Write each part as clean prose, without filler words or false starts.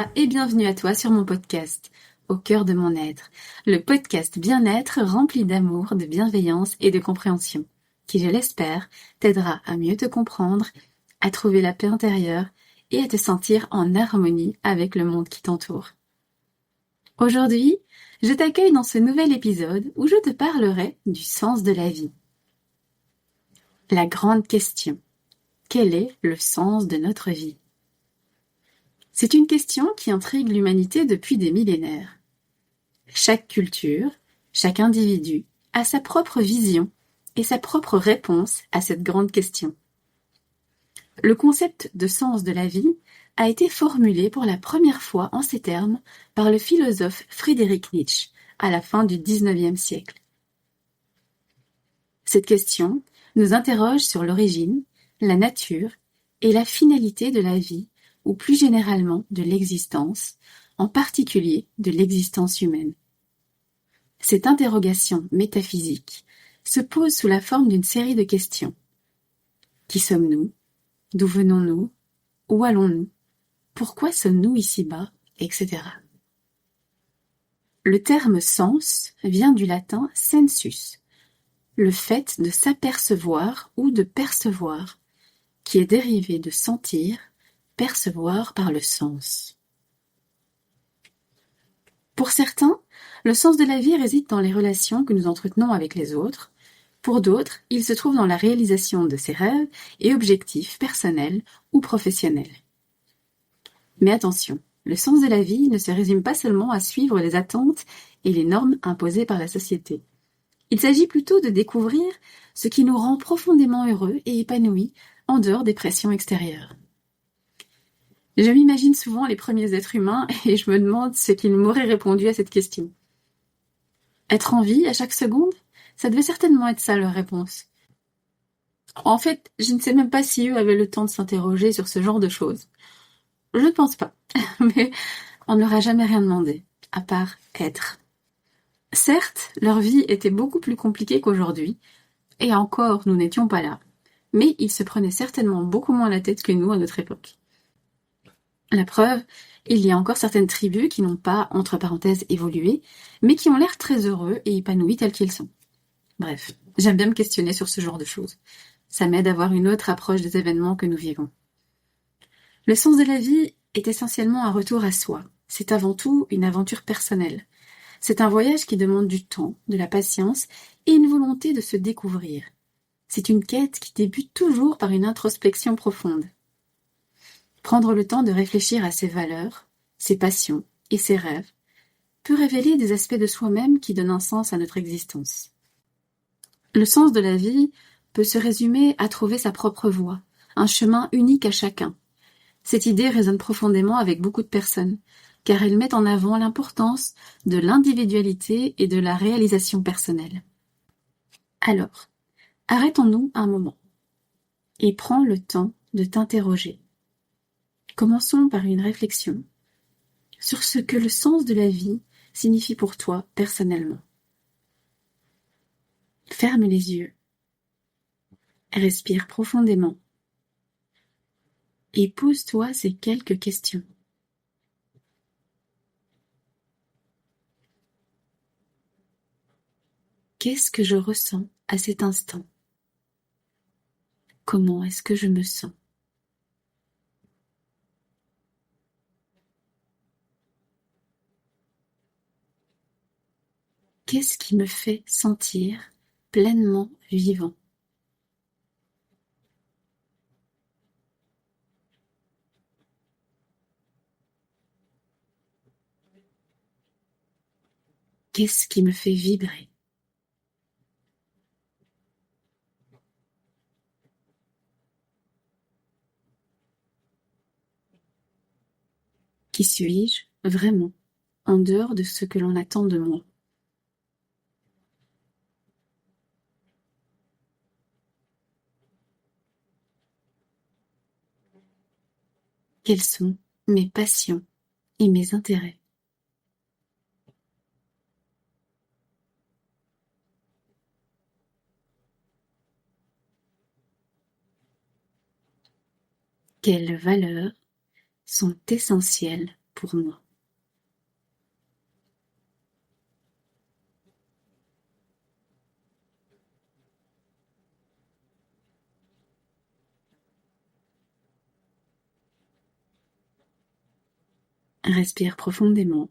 Hola et bienvenue à toi sur mon podcast, Au cœur de mon être, le podcast bien-être rempli d'amour, de bienveillance et de compréhension, qui, je l'espère, t'aidera à mieux te comprendre, à trouver la paix intérieure et à te sentir en harmonie avec le monde qui t'entoure. Aujourd'hui, je t'accueille dans ce nouvel épisode où je te parlerai du sens de la vie. La grande question, quel est le sens de notre vie ? C'est une question qui intrigue l'humanité depuis des millénaires. Chaque culture, chaque individu a sa propre vision et sa propre réponse à cette grande question. Le concept de sens de la vie a été formulé pour la première fois en ces termes par le philosophe Friedrich Nietzsche à la fin du XIXe siècle. Cette question nous interroge sur l'origine, la nature et la finalité de la vie, ou plus généralement de l'existence, en particulier de l'existence humaine. Cette interrogation métaphysique se pose sous la forme d'une série de questions. Qui sommes-nous ? D'où venons-nous ? Où allons-nous ? Pourquoi sommes-nous ici-bas ? Etc. Le terme sens vient du latin sensus, le fait de s'apercevoir ou de percevoir, qui est dérivé de sentir, percevoir par le sens. Pour certains, le sens de la vie réside dans les relations que nous entretenons avec les autres. Pour d'autres, il se trouve dans la réalisation de ses rêves et objectifs personnels ou professionnels. Mais attention, le sens de la vie ne se résume pas seulement à suivre les attentes et les normes imposées par la société. Il s'agit plutôt de découvrir ce qui nous rend profondément heureux et épanouis en dehors des pressions extérieures. Je m'imagine souvent les premiers êtres humains et je me demande ce qu'ils m'auraient répondu à cette question. Être en vie à chaque seconde ? Ça devait certainement être ça leur réponse. En fait, je ne sais même pas si eux avaient le temps de s'interroger sur ce genre de choses. Je ne pense pas, mais on ne leur a jamais rien demandé, à part être. Certes, leur vie était beaucoup plus compliquée qu'aujourd'hui, et encore nous n'étions pas là, mais ils se prenaient certainement beaucoup moins la tête que nous à notre époque. La preuve, il y a encore certaines tribus qui n'ont pas, entre parenthèses, évolué, mais qui ont l'air très heureux et épanouis tels qu'ils sont. Bref, j'aime bien me questionner sur ce genre de choses. Ça m'aide à avoir une autre approche des événements que nous vivons. Le sens de la vie est essentiellement un retour à soi. C'est avant tout une aventure personnelle. C'est un voyage qui demande du temps, de la patience et une volonté de se découvrir. C'est une quête qui débute toujours par une introspection profonde. Prendre le temps de réfléchir à ses valeurs, ses passions et ses rêves peut révéler des aspects de soi-même qui donnent un sens à notre existence. Le sens de la vie peut se résumer à trouver sa propre voie, un chemin unique à chacun. Cette idée résonne profondément avec beaucoup de personnes, car elle met en avant l'importance de l'individualité et de la réalisation personnelle. Alors, arrêtons-nous un moment et prends le temps de t'interroger. Commençons par une réflexion sur ce que le sens de la vie signifie pour toi personnellement. Ferme les yeux, respire profondément et pose-toi ces quelques questions. Qu'est-ce que je ressens à cet instant ? Comment est-ce que je me sens ? Qu'est-ce qui me fait sentir pleinement vivant ? Qu'est-ce qui me fait vibrer ? Qui suis-je vraiment, en dehors de ce que l'on attend de moi ? Quelles sont mes passions et mes intérêts ? Quelles valeurs sont essentielles pour moi. Respire profondément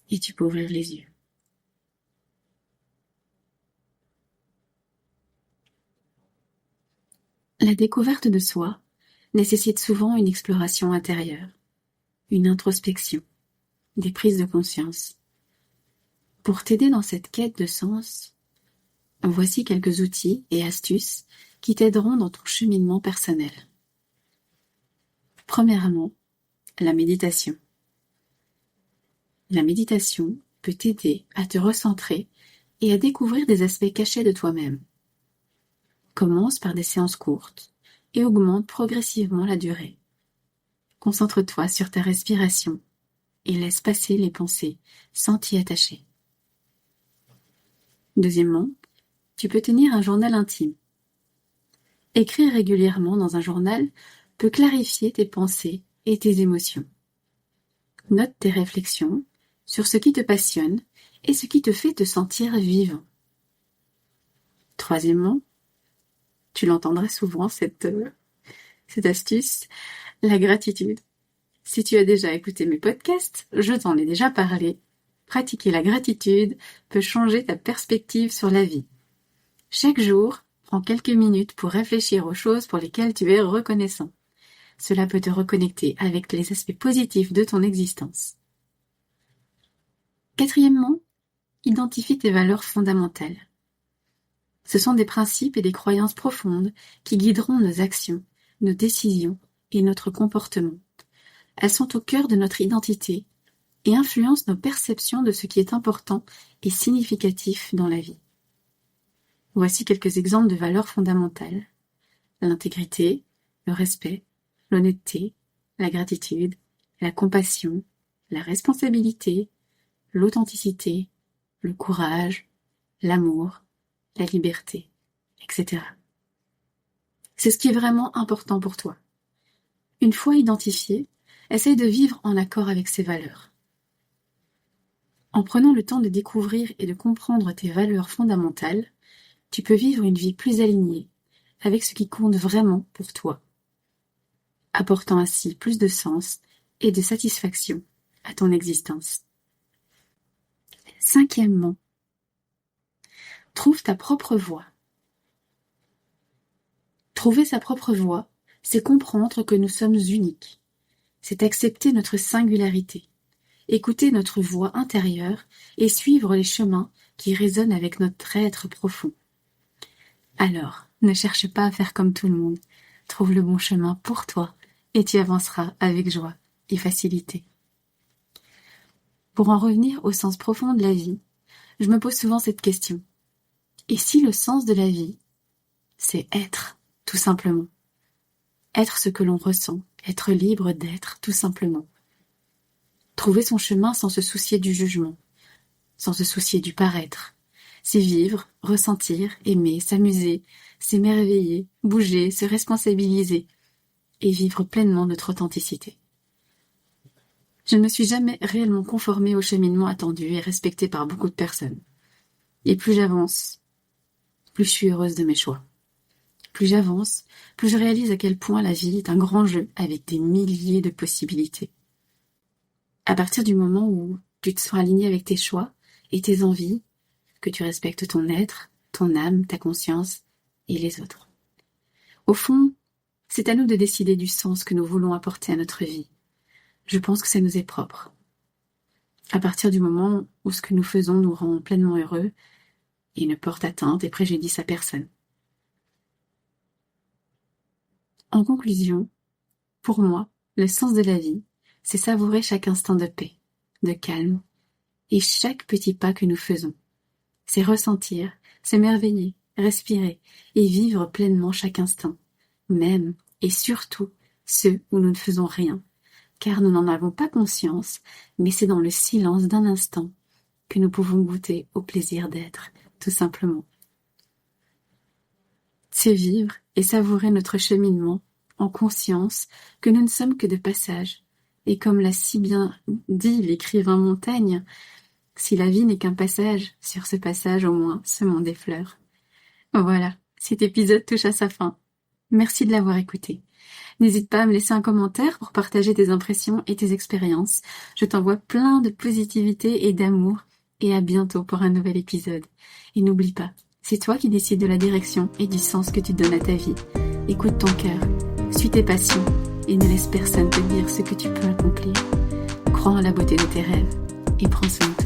et tu peux ouvrir les yeux. La découverte de soi nécessite souvent une exploration intérieure, une introspection, des prises de conscience. Pour t'aider dans cette quête de sens, voici quelques outils et astuces qui t'aideront dans ton cheminement personnel. Premièrement, la méditation. La méditation peut t'aider à te recentrer et à découvrir des aspects cachés de toi-même. Commence par des séances courtes et augmente progressivement la durée. Concentre-toi sur ta respiration et laisse passer les pensées sans t'y attacher. Deuxièmement, tu peux tenir un journal intime. Écrire régulièrement dans un journal peut clarifier tes pensées et tes émotions. Note tes réflexions sur ce qui te passionne et ce qui te fait te sentir vivant. Troisièmement, tu l'entendras souvent cette astuce, la gratitude. Si tu as déjà écouté mes podcasts, je t'en ai déjà parlé. Pratiquer la gratitude peut changer ta perspective sur la vie. Chaque jour, prends quelques minutes pour réfléchir aux choses pour lesquelles tu es reconnaissant. Cela peut te reconnecter avec les aspects positifs de ton existence. Quatrièmement, identifie tes valeurs fondamentales. Ce sont des principes et des croyances profondes qui guideront nos actions, nos décisions et notre comportement. Elles sont au cœur de notre identité et influencent nos perceptions de ce qui est important et significatif dans la vie. Voici quelques exemples de valeurs fondamentales. L'intégrité, le respect, l'honnêteté, la gratitude, la compassion, la responsabilité, l'authenticité, le courage, l'amour, la liberté, etc. C'est ce qui est vraiment important pour toi. Une fois identifié, essaye de vivre en accord avec ces valeurs. En prenant le temps de découvrir et de comprendre tes valeurs fondamentales, tu peux vivre une vie plus alignée avec ce qui compte vraiment pour toi, apportant ainsi plus de sens et de satisfaction à ton existence. Cinquièmement, trouve ta propre voie. Trouver sa propre voie, c'est comprendre que nous sommes uniques. C'est accepter notre singularité, écouter notre voix intérieure et suivre les chemins qui résonnent avec notre être profond. Alors, ne cherche pas à faire comme tout le monde. Trouve le bon chemin pour toi et tu avanceras avec joie et facilité. Pour en revenir au sens profond de la vie, je me pose souvent cette question. Et si le sens de la vie, c'est être, tout simplement. Être ce que l'on ressent, être libre d'être, tout simplement. Trouver son chemin sans se soucier du jugement, sans se soucier du paraître. C'est vivre, ressentir, aimer, s'amuser, s'émerveiller, bouger, se responsabiliser et vivre pleinement notre authenticité. Je ne me suis jamais réellement conformée au cheminement attendu et respecté par beaucoup de personnes. Et plus j'avance, plus je suis heureuse de mes choix. Plus j'avance, plus je réalise à quel point la vie est un grand jeu avec des milliers de possibilités. À partir du moment où tu te sens aligné avec tes choix et tes envies, que tu respectes ton être, ton âme, ta conscience et les autres. Au fond, c'est à nous de décider du sens que nous voulons apporter à notre vie. Je pense que ça nous est propre. À partir du moment où ce que nous faisons nous rend pleinement heureux et ne porte atteinte et préjudice à personne. En conclusion, pour moi, le sens de la vie, c'est savourer chaque instant de paix, de calme et chaque petit pas que nous faisons. C'est ressentir, s'émerveiller, respirer et vivre pleinement chaque instant, même et surtout ceux où nous ne faisons rien, car nous n'en avons pas conscience, mais c'est dans le silence d'un instant que nous pouvons goûter au plaisir d'être, tout simplement. C'est vivre et savourer notre cheminement en conscience que nous ne sommes que de passage. Et comme l'a si bien dit l'écrivain Montaigne, si la vie n'est qu'un passage, sur ce passage au moins semons des fleurs. Voilà, cet épisode touche à sa fin. Merci de l'avoir écouté. N'hésite pas à me laisser un commentaire pour partager tes impressions et tes expériences. Je t'envoie plein de positivité et d'amour et à bientôt pour un nouvel épisode. Et n'oublie pas, c'est toi qui décides de la direction et du sens que tu donnes à ta vie. Écoute ton cœur, suis tes passions et ne laisse personne te dire ce que tu peux accomplir. Crois en la beauté de tes rêves et prends soin de toi.